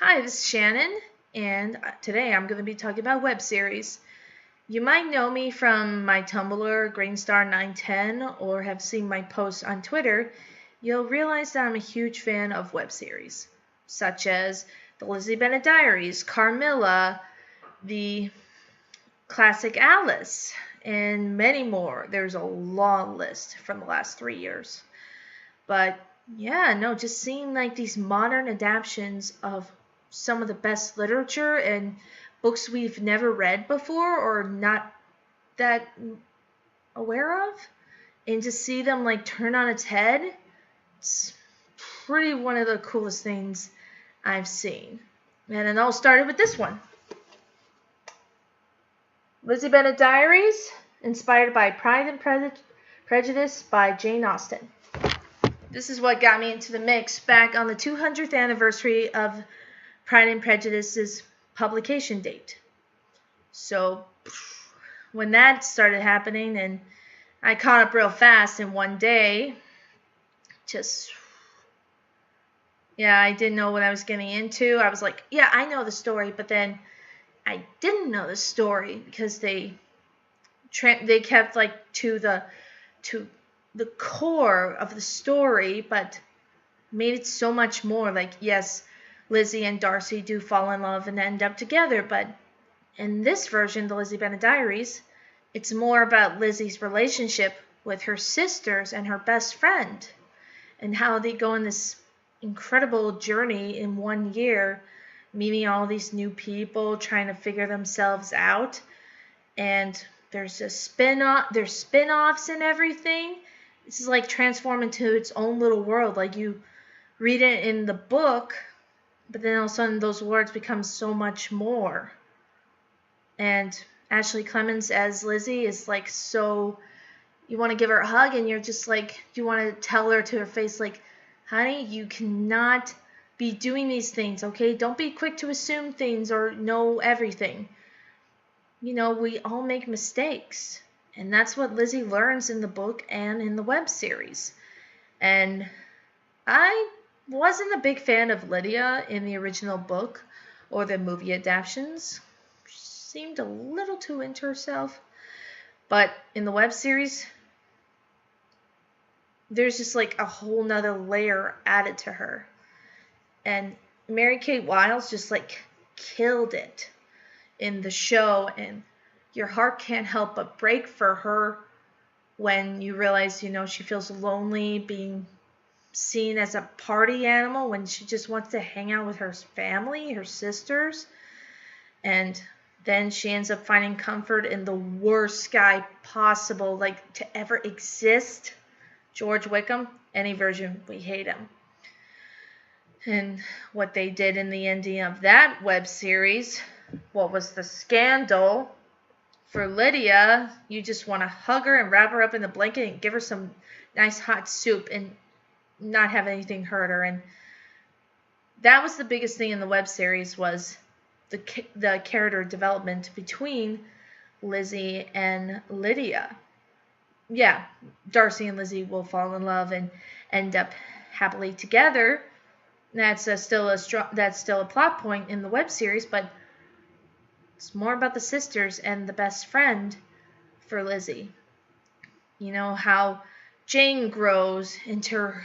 Hi, this is Shannon, and today I'm going to be talking about web series. You might know me from my Tumblr, Greenstar910, or have seen my posts on Twitter. You'll realize that I'm a huge fan of web series, such as the Lizzie Bennet Diaries, Carmilla, the classic Alice, and many more. There's a long list from the last 3 years. But yeah, no, just seeing like these modern adaptations of some of the best literature and books we've never read before or not that aware of, and to see them like turn on its head, it's pretty one of the coolest things I've seen. And it all started with this one. Lizzie Bennet Diaries, inspired by Pride and Prejudice by Jane Austen. This is what got me into the mix back on the 200th anniversary of Pride and Prejudice's publication date. So when that started happening, and I caught up real fast in one day, I didn't know what I was getting into. I was like, yeah, I know the story, but then I didn't know the story because they kept like to the core of the story, but made it so much more. Like, yes, Lizzie and Darcy do fall in love and end up together, but in this version, the Lizzie Bennet Diaries, it's more about Lizzie's relationship with her sisters and her best friend, and how they go on this incredible journey in 1 year, meeting all these new people, trying to figure themselves out. And there's spin-offs and everything. This is like transformed into its own little world. Like, you read it in the book, but then all of a sudden those words become so much more. And Ashley Clemens as Lizzie is like, so you want to give her a hug, and you're just like, you want to tell her to her face, like, honey, you cannot be doing these things, okay? Don't be quick to assume things or know everything. You know, we all make mistakes. And that's what Lizzie learns in the book and in the web series. And I wasn't a big fan of Lydia in the original book or the movie adaptations. She seemed a little too into herself. But in the web series, there's just like a whole nother layer added to her. And Mary-Kate Wiles just like killed it in the show, and your heart can't help but break for her when you realize, she feels lonely being seen as a party animal when she just wants to hang out with her family, her sisters. And then she ends up finding comfort in the worst guy possible, like, to ever exist, George Wickham. Any version, we hate him. And what they did in the ending of that web series, what was the scandal for Lydia, you just want to hug her and wrap her up in the blanket and give her some nice hot soup and not have anything hurt her. And that was the biggest thing in the web series, was the character development between Lizzie and Lydia. Yeah, Darcy and Lizzie will fall in love and end up happily together. That's still a plot point in the web series, but it's more about the sisters and the best friend for Lizzie. You know, how Jane grows into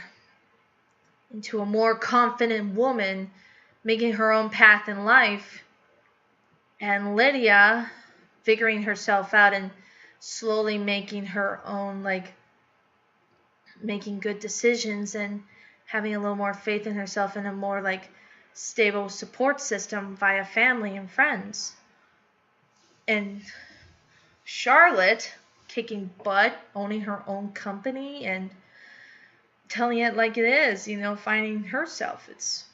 a more confident woman, making her own path in life, and Lydia figuring herself out and slowly making her own, like, making good decisions and having a little more faith in herself and a more, like, stable support system via family and friends. And Charlotte kicking butt, owning her own company and telling it like it is, finding herself. It's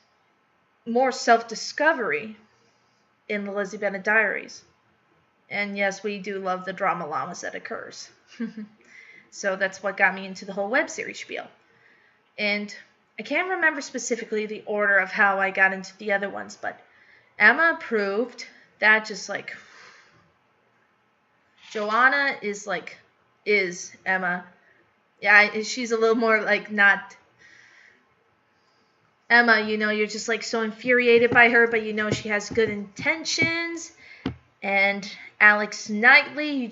more self-discovery in the Lizzie Bennet Diaries. And yes, we do love the drama llamas that occurs. So that's what got me into the whole web series spiel. And I can't remember specifically the order of how I got into the other ones, but Emma approved. That just like, Joanna is Emma. Yeah, she's a little more like not Emma, you're just like so infuriated by her, but she has good intentions. And Alex Knightley,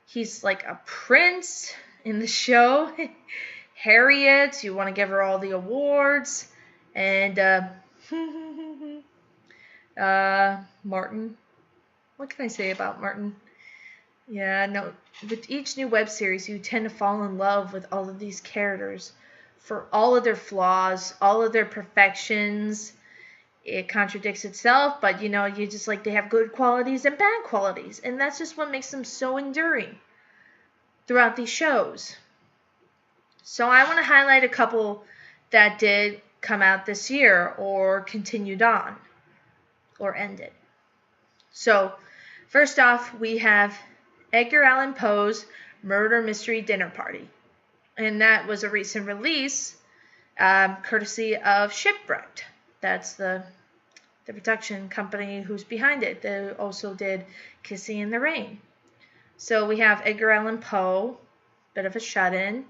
he's like a prince in the show. Harriet, you want to give her all the awards. And Martin. What can I say about Martin? Yeah, no. With each new web series, you tend to fall in love with all of these characters for all of their flaws, all of their perfections. It contradicts itself, but you just like they have good qualities and bad qualities, and that's just what makes them so enduring throughout these shows. So I want to highlight a couple that did come out this year or continued on or ended. So first off, we have Edgar Allan Poe's Murder Mystery Dinner Party, and that was a recent release courtesy of Shipwrecked. That's the production company who's behind it. They also did Kissing in the Rain. So we have Edgar Allan Poe, bit of a shut-in.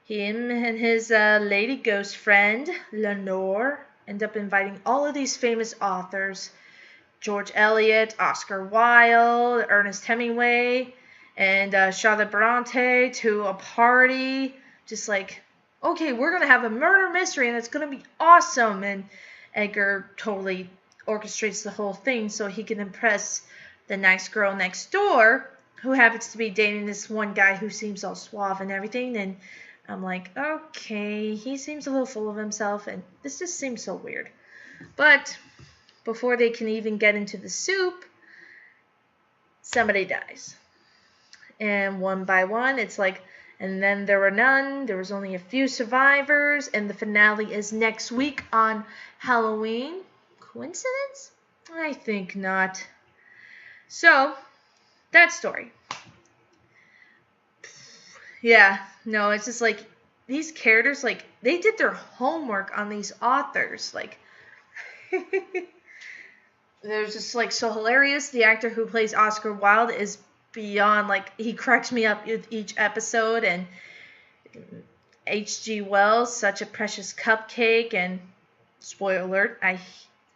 Him and his lady ghost friend, Lenore, end up inviting all of these famous authors, George Eliot, Oscar Wilde, Ernest Hemingway, and Charlotte Bronte to a party. Just like, okay, we're going to have a murder mystery and it's going to be awesome. And Edgar totally orchestrates the whole thing so he can impress the nice girl next door who happens to be dating this one guy who seems all suave and everything. And I'm like, okay, he seems a little full of himself and this just seems so weird. But before they can even get into the soup, somebody dies. And one by one, it's like, and then there were none. There was only a few survivors, and the finale is next week on Halloween. Coincidence? I think not. So, that story. Yeah, no, it's just like, these characters, like, they did their homework on these authors. Like, they're just, like, so hilarious. The actor who plays Oscar Wilde is beyond, like, he cracks me up with each episode. And H.G. Wells, such a precious cupcake. And spoiler alert, I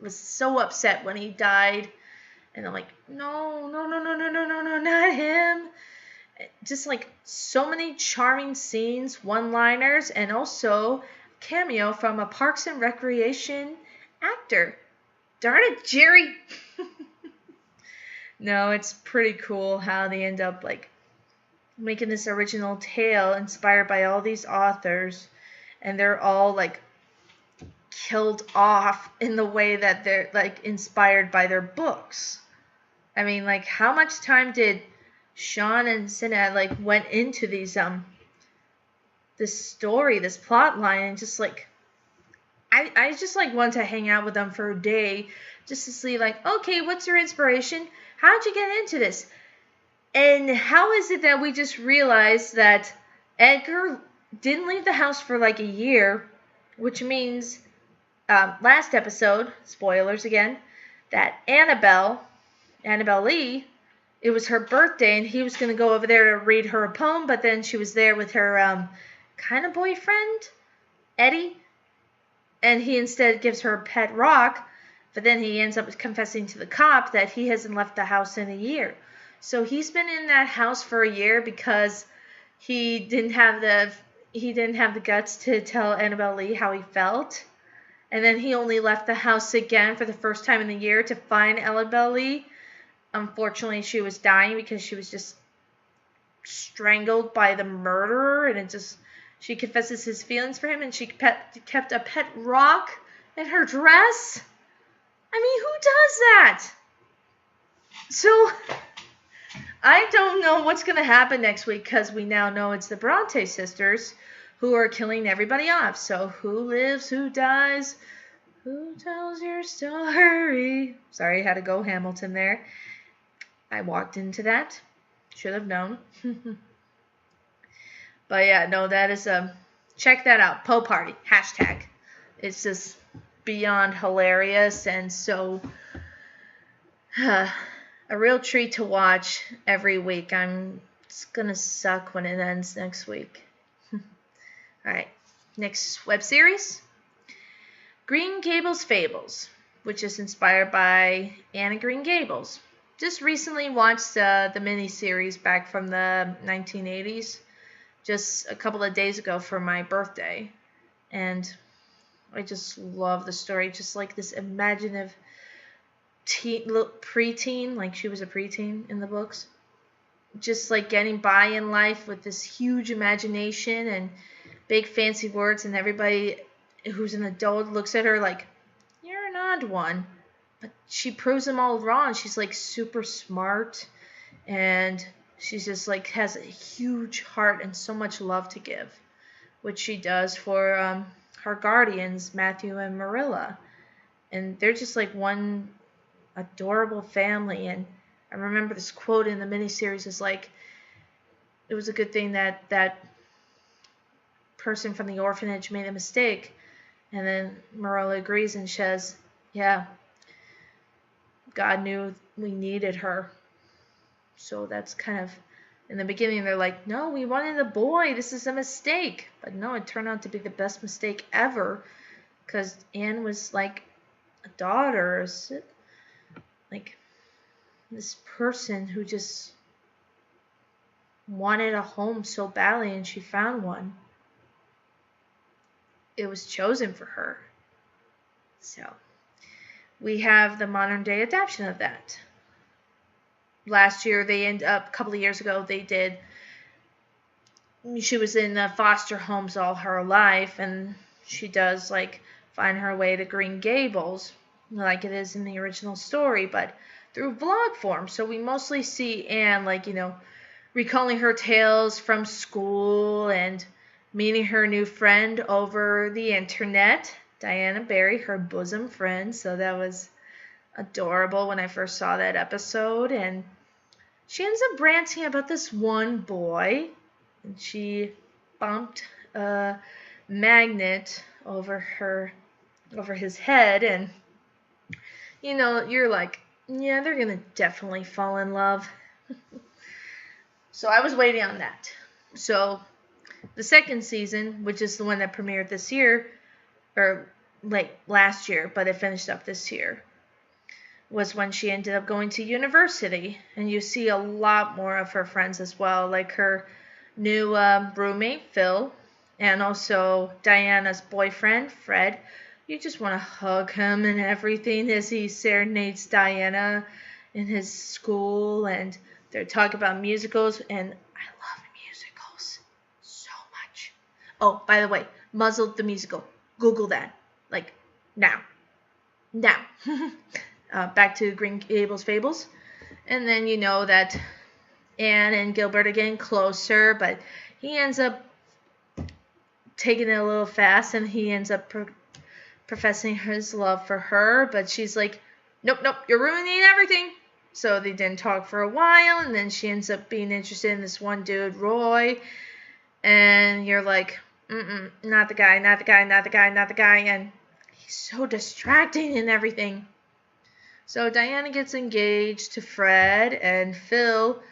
was so upset when he died. And I'm like, no, not him. Just like so many charming scenes, one-liners, and also cameo from a Parks and Recreation actor. Darn it, Jerry. No, it's pretty cool how they end up like making this original tale inspired by all these authors, and they're all like killed off in the way that they're like inspired by their books. I mean, like, how much time did Sean and Cinna like went into these this story, this plot line, and just like I just like want to hang out with them for a day just to see like, okay, what's your inspiration? How'd you get into this? And how is it that we just realized that Edgar didn't leave the house for like a year, which means last episode, spoilers again, that Annabelle Lee, it was her birthday and he was going to go over there to read her a poem, but then she was there with her kind of boyfriend, Eddie, and he instead gives her a pet rock, but then he ends up confessing to the cop that he hasn't left the house in a year. So he's been in that house for a year because he didn't have the guts to tell Annabelle Lee how he felt. And then he only left the house again for the first time in the year to find Annabelle Lee. Unfortunately, she was dying because she was just strangled by the murderer, and she confesses his feelings for him, and she kept a pet rock in her dress. I mean, who does that? So, I don't know what's going to happen next week because we now know it's the Bronte sisters who are killing everybody off. So, who lives, who dies, who tells your story? Sorry, I had to go Hamilton there. I walked into that. Should have known. But yeah, no, that is check that out. Poe Party. #. It's just beyond hilarious and so a real treat to watch every week. It's gonna suck when it ends next week. Alright. Next web series. Green Gables Fables, which is inspired by Anne of Green Gables. Just recently watched the miniseries back from the 1980s, just a couple of days ago for my birthday. And I just love the story. Just like this imaginative preteen, like she was a preteen in the books. Just like getting by in life with this huge imagination and big fancy words, and everybody who's an adult looks at her like, you're an odd one. But she proves them all wrong. She's like super smart, and she's just like has a huge heart and so much love to give, which she does for her guardians, Matthew and Marilla. And they're just like one adorable family. And I remember this quote in the miniseries is like, it was a good thing that that person from the orphanage made a mistake. And then Marilla agrees and says, yeah, God knew we needed her. So that's kind of, in the beginning they're like, no, we wanted a boy, this is a mistake. But no, it turned out to be the best mistake ever, because Anne was like a daughter, like this person who just wanted a home so badly, and she found one. It was chosen for her. So we have the modern day adaptation of that. Last year, a couple of years ago, she was in foster homes all her life, and she does like find her way to Green Gables, like it is in the original story, but through vlog form. So we mostly see Anne, like, recalling her tales from school and meeting her new friend over the internet, Diana Barry, her bosom friend. So that was adorable when I first saw that episode. And she ends up ranting about this one boy, and she bumped a magnet over his head, and you're like, yeah, they're gonna definitely fall in love. So I was waiting on that. So the second season, which is the one that premiered this year, or like last year, but it finished up this year, was when she ended up going to university. And you see a lot more of her friends as well, like her new roommate, Phil, and also Diana's boyfriend, Fred. You just want to hug him and everything as he serenades Diana in his school, and they're talking about musicals, and I love musicals so much. Oh, by the way, Muzzled the musical. Google that. Like, now. Back to Green Gables Fables. And then you know that Anne and Gilbert are getting closer, but he ends up taking it a little fast, and he ends up professing his love for her, but she's like, nope, you're ruining everything. So they didn't talk for a while, and then she ends up being interested in this one dude, Roy, and you're like, not the guy, and he's so distracting and everything. So Diana gets engaged to Fred, and Phil,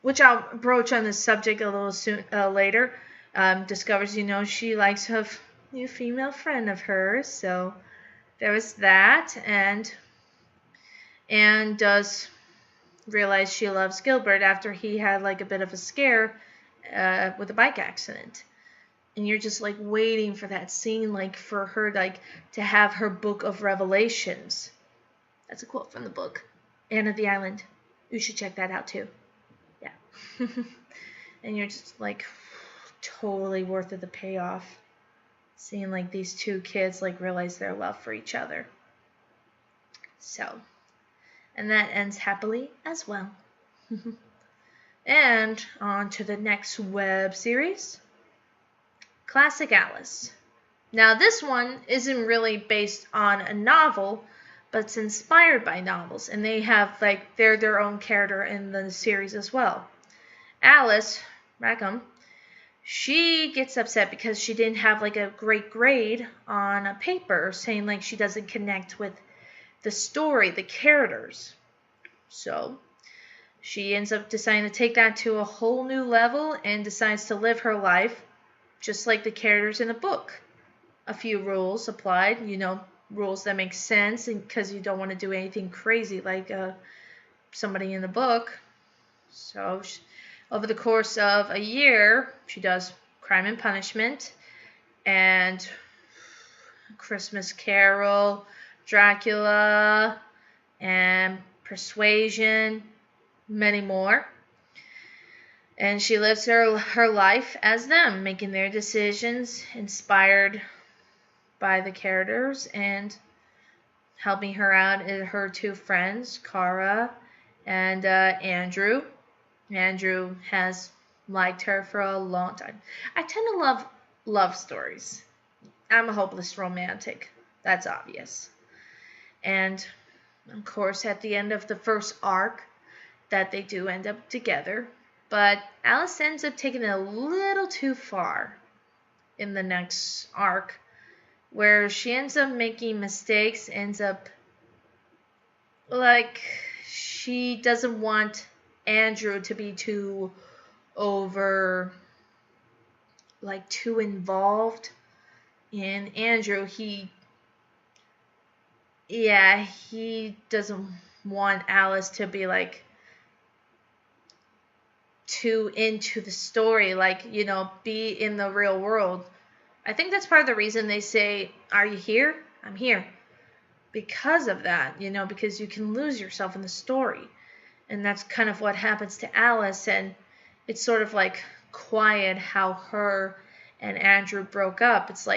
which I'll broach on this subject a little later, discovers, she likes her new female friend of hers. So there was that, and Anne does realize she loves Gilbert after he had like a bit of a scare with a bike accident. And you're just like waiting for that scene, like for her like to have her book of revelations. That's a quote from the book, Anne of the Island. You should check that out too. Yeah. And you're just like totally worth of the payoff, seeing like these two kids like realize their love for each other. So, and that ends happily as well. And on to the next web series, Classic Alice. Now this one isn't really based on a novel, but it's inspired by novels, and they have like they're their own character in the series as well. Alice Rackham, she gets upset because she didn't have like a great grade on a paper, saying like she doesn't connect with the story, the characters. So she ends up deciding to take that to a whole new level and decides to live her life just like the characters in the book. a few rules applied, rules that make sense, because you don't want to do anything crazy like somebody in the book. So over the course of a year, she does Crime and Punishment and Christmas Carol, Dracula, and Persuasion, many more. And she lives her life as them, making their decisions, inspired by the characters, and helping her out is her two friends, Kara and Andrew. Andrew has liked her for a long time. I tend to love stories. I'm a hopeless romantic. That's obvious. And, of course, at the end of the first arc, that they do end up together. But Alice ends up taking it a little too far in the next arc, where she ends up making mistakes, ends up like she doesn't want Andrew to be too involved. And Andrew, he doesn't want Alice to be too into the story, be in the real world. I think that's part of the reason they say, "Are you here? I'm here." Because of that, because you can lose yourself in the story. And that's kind of what happens to Alice, and it's sort of quiet how her and Andrew broke up. It's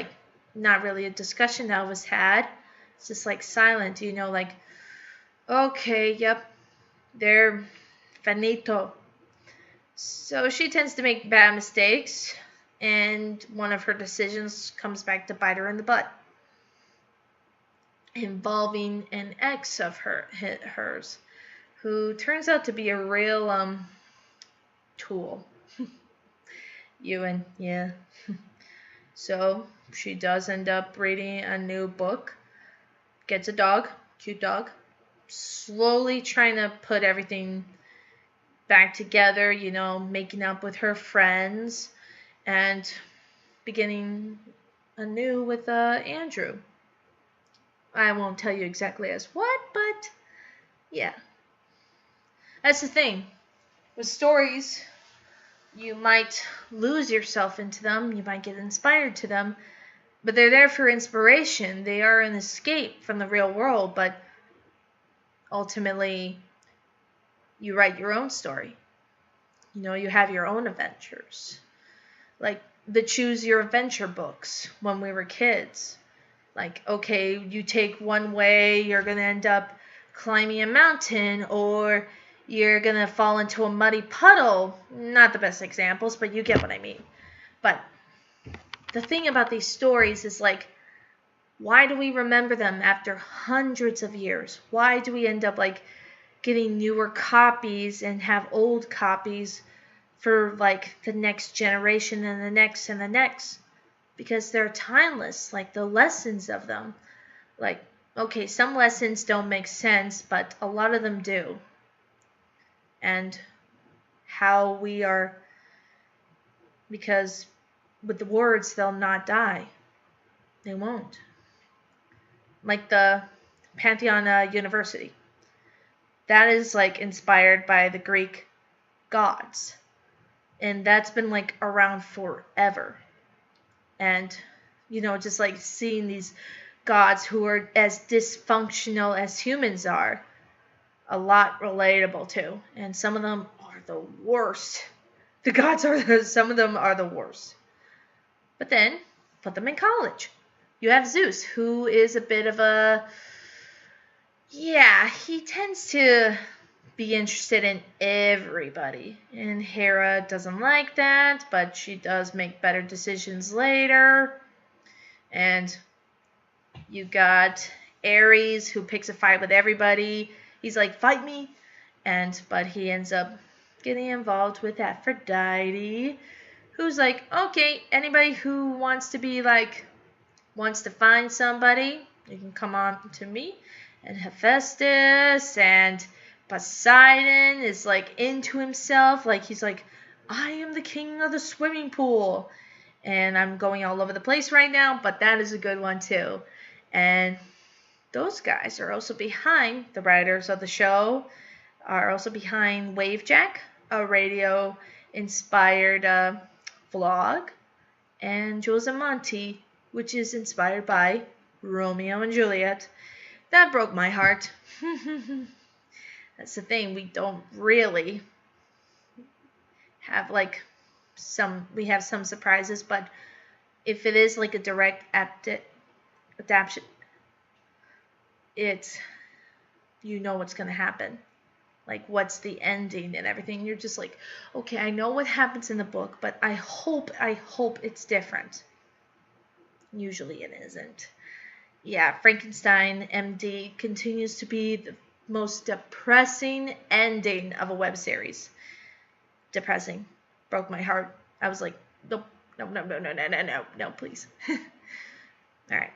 not really a discussion that was had. It's just silent, okay, yep, they're finito. So she tends to make bad mistakes, and one of her decisions comes back to bite her in the butt, involving an ex of hers, who turns out to be a real tool. Ewan, yeah. So she does end up reading a new book, gets a dog, cute dog, slowly trying to put everything back together, making up with her friends, and beginning anew with Andrew. I won't tell you exactly as what, but yeah. That's the thing. With stories, you might lose yourself into them, you might get inspired to them, but they're there for inspiration. They are an escape from the real world, but ultimately, you write your own story. You have your own adventures. Like the Choose Your Adventure books when we were kids. Okay, you take one way, you're going to end up climbing a mountain, or you're going to fall into a muddy puddle. Not the best examples, but you get what I mean. But the thing about these stories is why do we remember them after hundreds of years? Why do we end up getting newer copies and have old copies for the next generation and the next and the next? Because they're timeless, the lessons of them. Okay, some lessons don't make sense, but a lot of them do. And how we are, because with the words, they'll not die. They won't. The Pantheon University. That is inspired by the Greek gods. And that's been around forever. And, just seeing these gods who are as dysfunctional as humans are, a lot relatable to. And some of them are the worst. The gods some of them are the worst. But then, put them in college. You have Zeus, who is a bit of he tends to be interested in everybody. And Hera doesn't like that, but she does make better decisions later. And you got Ares, who picks a fight with everybody. He's fight me. But he ends up getting involved with Aphrodite, who's okay, anybody who wants to be wants to find somebody, you can come on to me. And Hephaestus and Poseidon is into himself, he's I am the king of the swimming pool. And I'm going all over the place right now, but that is a good one too. And those guys are also behind, the writers of the show are also behind Wavejack, a radio-inspired vlog, and Jules and Monty, which is inspired by Romeo and Juliet. That broke my heart. That's the thing, we don't really have like we have some surprises, but if it is like a direct adaptation, it's, you know what's going to happen. Like, what's the ending and everything. You're just like, okay, I know what happens in the book, but I hope it's different. Usually it isn't. Yeah, Frankenstein MD continues to be the most depressing ending of a web series. Depressing. Broke my heart. I was like, nope, no, please. All right,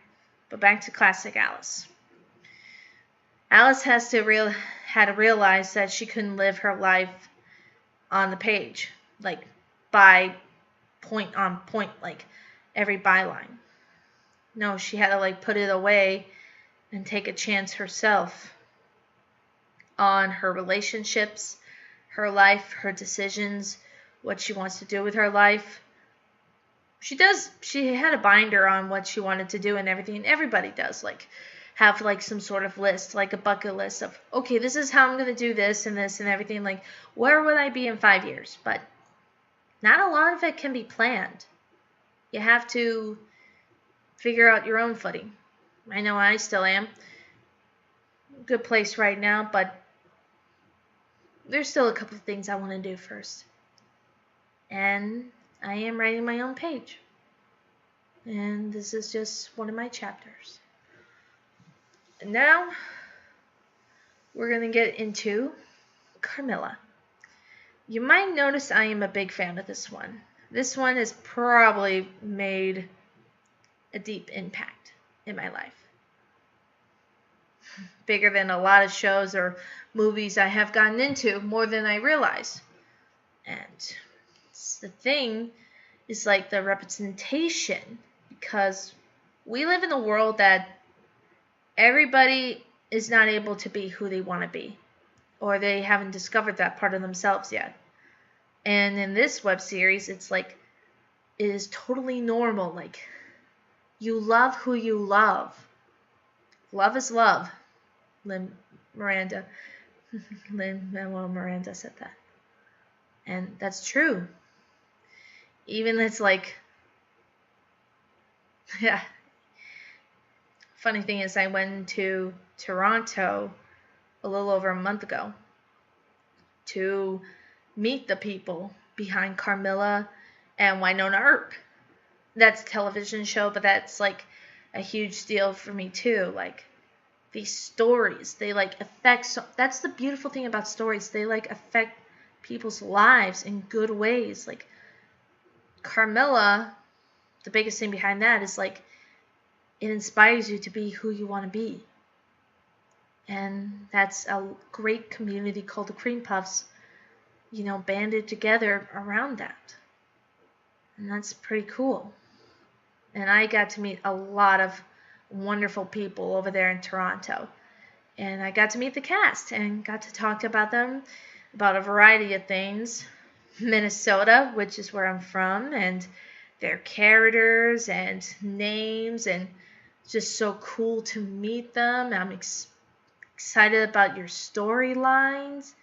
but back to classic Alice. Alice had to realize that she couldn't live her life on the page, like by point on point, like every byline. No, she had to like put it away and take a chance herself on her relationships, her life, her decisions, what she wants to do with her life. She had a binder on what she wanted to do and everything. Everybody does, like, have like some sort of list, like a bucket list of, okay, this is how I'm going to do this and everything. Like, where would I be in 5 years? But not a lot of it can be planned. You have to figure out your own footing. I know I still am. Good place right now, but there's still a couple of things I want to do first. And I am writing my own page. And this is just one of my chapters. And now we're going to get into Carmilla. You might notice I am a big fan of this one. This one has probably made a deep impact in my life. Bigger than a lot of shows or movies I have gotten into, more than I realize. And the thing is like the representation, because we live in a world that everybody is not able to be who they want to be, or they haven't discovered that part of themselves yet. And in this web series, it's like, it is totally normal. Like, you love who you love. Love is love. Lin-Manuel Miranda said that. And that's true. Even it's like, yeah. Funny thing is, I went to Toronto a little over a month ago to meet the people behind Carmilla and Winona Earp. That's a television show, but that's like a huge deal for me too. Like, these stories, they like affect, that's the beautiful thing about stories. They like affect people's lives in good ways. Like, Carmilla, the biggest thing behind that is like, it inspires you to be who you want to be. And that's a great community called the Cream Puffs, you know, banded together around that. And that's pretty cool. And I got to meet a lot of wonderful people over there in Toronto. And I got to meet the cast and got to talk about them, about a variety of things. Minnesota, which is where I'm from, and their characters and names, and just so cool to meet them. I'm excited about your storylines,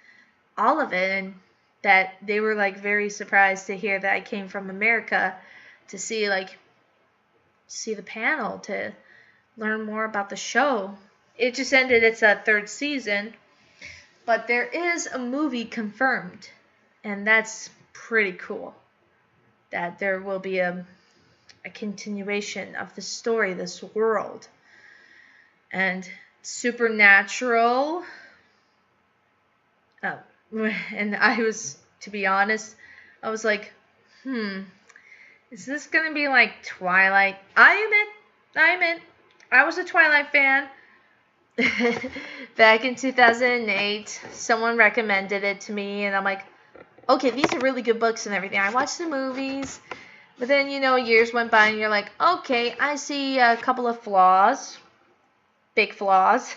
all of it, and that they were like very surprised to hear that I came from America to see the panel, to learn more about the show. It just ended its third season, but there is a movie confirmed, and that's pretty cool. That there will be a continuation of the story, this world. And supernatural. And I was, to be honest, I was like, is this going to be like Twilight? I admit, I was a Twilight fan. Back in 2008, someone recommended it to me, and I'm like, okay, these are really good books and everything. I watched the movies, But then, years went by and you're like, okay, I see a couple of flaws, big flaws,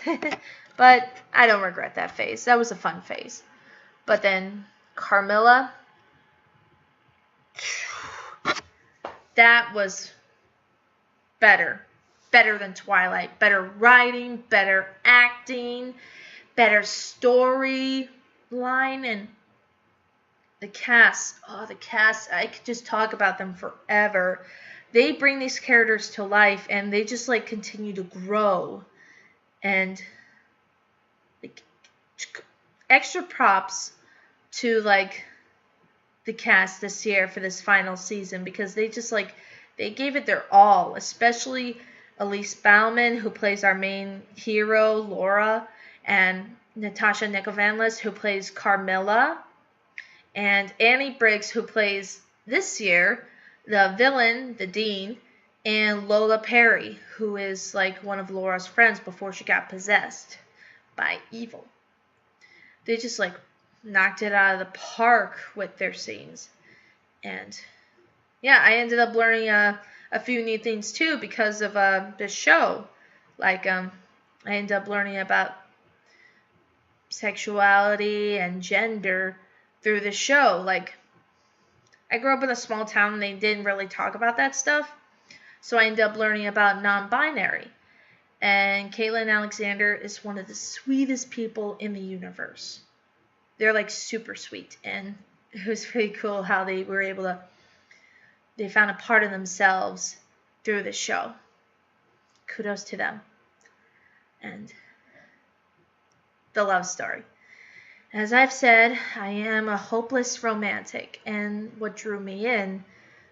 but I don't regret that phase. That was a fun phase. But then Carmilla, that was better than Twilight. Better writing, better acting, better story line, and the cast. Oh, the cast. I could just talk about them forever. They bring these characters to life, and they just like continue to grow. And like, extra props to like the cast this year for this final season, because they just like they gave it their all, especially Elise Bauman, who plays our main hero, Laura, and Natasha Nicovanlis, who plays Carmilla, and Annie Briggs, who plays this year the villain, the Dean, and Lola Perry, who is like one of Laura's friends before she got possessed by evil. They just like knocked it out of the park with their scenes. And yeah, I ended up learning a few new things too because of this show. Like I ended up learning about sexuality and gender through the show. Like I grew up in a small town and they didn't really talk about that stuff. So I ended up learning about non-binary. And Caitlin Alexander is one of the sweetest people in the universe. They're like super sweet, and it was pretty cool how they were able to, they found a part of themselves through the show. Kudos to them. And the love story. As I've said, I am a hopeless romantic, and what drew me in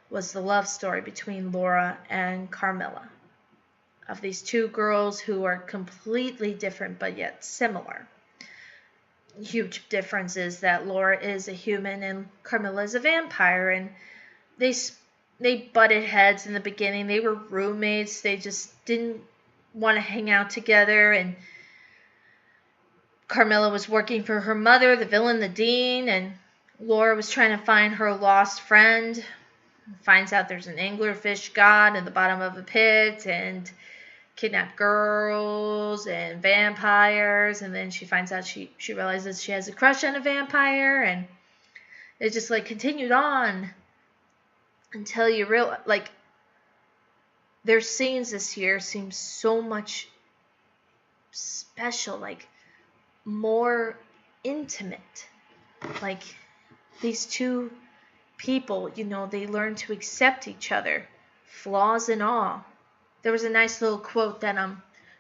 was the love story between Laura and Carmilla, of these two girls who are completely different but yet similar. Huge difference is that Laura is a human and Carmilla is a vampire, and they butted heads in the beginning. They were roommates. They just didn't want to hang out together, and Carmilla was working for her mother, the villain, the Dean, and Laura was trying to find her lost friend. Finds out there's an anglerfish god in the bottom of a pit, and kidnapped girls and vampires, and then she finds out she realizes she has a crush on a vampire, and it just like continued on until you realize like their scenes this year seem so much special, like more intimate. Like these two people, they learn to accept each other, flaws and all. There was a nice little quote that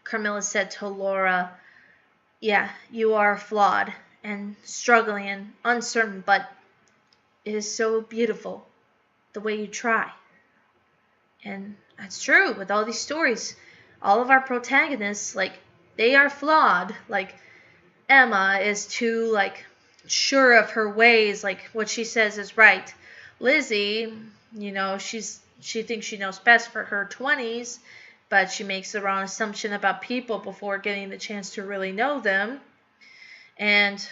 Carmilla said to Laura, yeah, you are flawed and struggling and uncertain, but it is so beautiful the way you try. And that's true with all these stories. All of our protagonists, like, they are flawed. Like, Emma is too, like, sure of her ways, like, what she says is right. Lizzie, she thinks she knows best for her 20s, but she makes the wrong assumption about people before getting the chance to really know them. And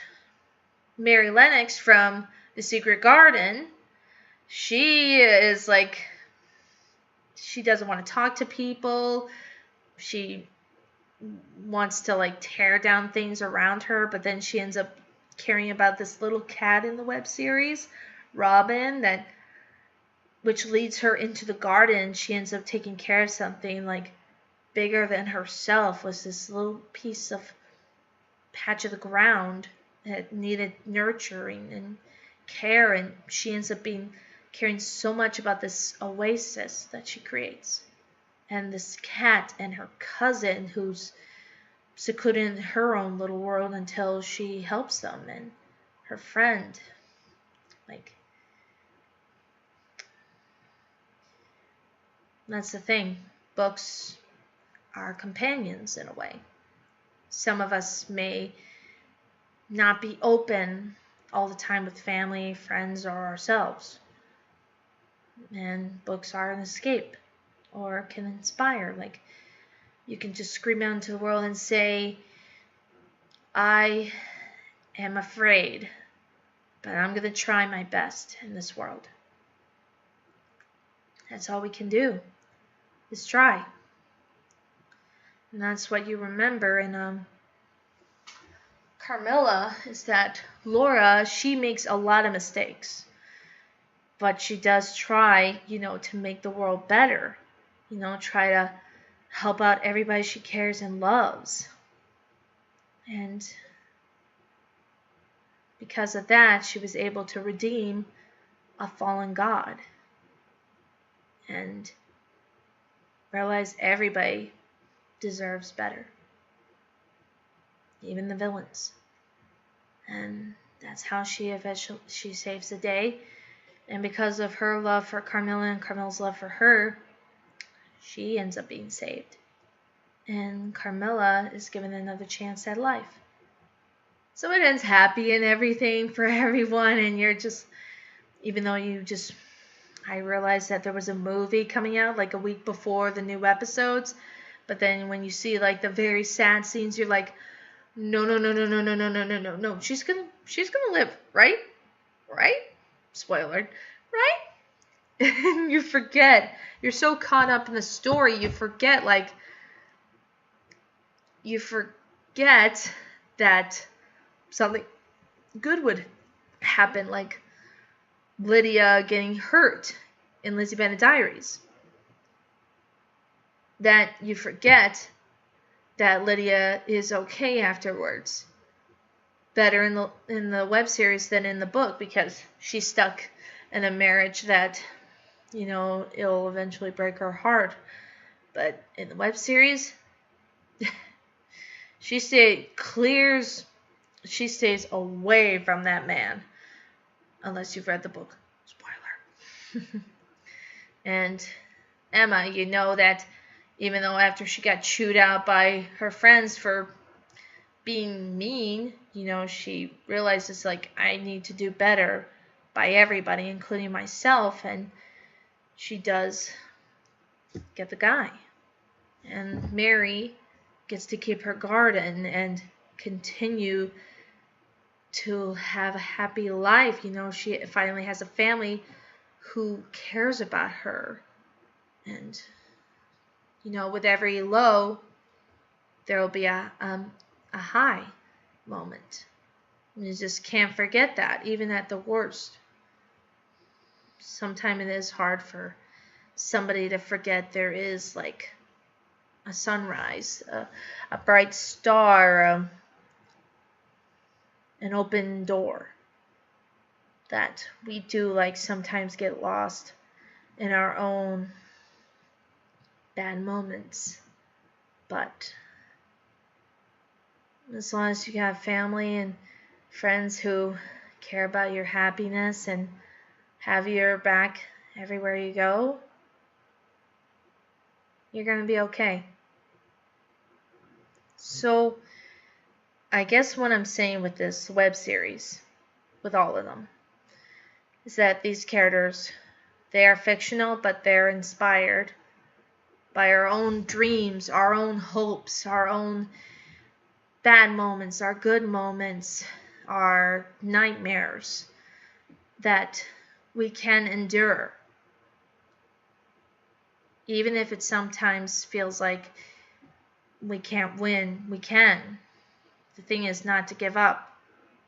Mary Lennox from The Secret Garden, she is like, she doesn't want to talk to people. She wants to like tear down things around her, but then she ends up caring about this little cat in the web series, Robin, which leads her into the garden. She ends up taking care of something like bigger than herself, was this little piece of patch of the ground that needed nurturing and care, and she ends up caring so much about this oasis that she creates, and this cat and her cousin who's secluded in her own little world until she helps them, and her friend. Like, that's the thing. Books are companions in a way. Some of us may not be open all the time with family, friends, or ourselves. And books are an escape, or can inspire. Like, you can just scream out into the world and say, I am afraid, but I'm going to try my best in this world. That's all we can do, is try. And that's what you remember in Carmilla, is that Laura, she makes a lot of mistakes. But she does try, to make the world better. Try to help out everybody she cares and loves. And because of that, she was able to redeem a fallen god. And realize everybody deserves better. Even the villains. And that's how she saves the day. And because of her love for Carmilla and Carmilla's love for her, she ends up being saved. And Carmilla is given another chance at life. So it ends happy and everything for everyone. And you're just, even though I realized that there was a movie coming out like a week before the new episodes. But then when you see like the very sad scenes, you're like, no. She's gonna live, right? Right? Spoiler, right? And you forget. You're so caught up in the story, you forget that something good would happen, like Lydia getting hurt in Lizzie Bennet Diaries. That you forget that Lydia is okay afterwards. Better in the web series than in the book, because she's stuck in a marriage that, it'll eventually break her heart. But in the web series, she stays away from that man. Unless you've read the book. Spoiler. And Emma, you know that even though after she got chewed out by her friends for being mean, she realizes, I need to do better by everybody, including myself, and she does get the guy. And Mary gets to keep her garden and continue to have a happy life. She finally has a family who cares about her. And, with every low, there will be a high moment. You just can't forget that, even at the worst. Sometimes it is hard for somebody to forget there is a sunrise, a bright star, an open door. That we do sometimes get lost in our own bad moments. But as long as you have family and friends who care about your happiness and have your back everywhere you go, you're going to be okay. So, I guess what I'm saying with this web series, with all of them, is that these characters, they are fictional, but they're inspired by our own dreams, our own hopes, our own bad moments, our good moments, our nightmares that we can endure. Even if it sometimes feels like we can't win, we can. The thing is not to give up,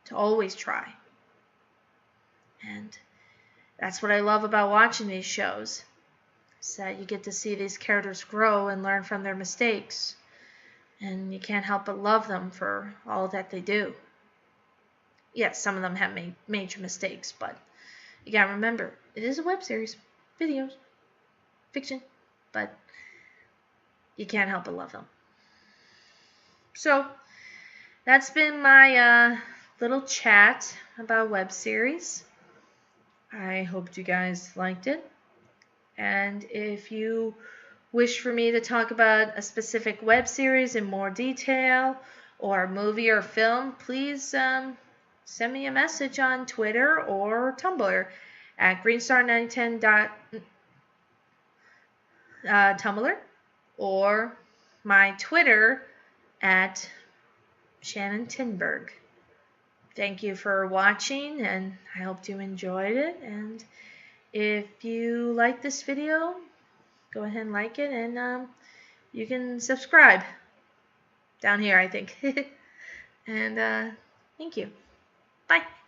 to always try. And that's what I love about watching these shows, is that you get to see these characters grow and learn from their mistakes. And you can't help but love them for all that they do. Yes, some of them have made major mistakes, but you gotta remember, it is a web series, videos, fiction, but you can't help but love them. So, that's been my little chat about web series. I hoped you guys liked it. And if you wish for me to talk about a specific web series in more detail, or a movie or film, please send me a message on Twitter or Tumblr at greenstar910. Tumblr, or my Twitter at Shannon Tinberg. Thank you for watching, and I hope you enjoyed it, and If you like this video, go ahead and like it, and you can subscribe down here, I think. And thank you. Bye.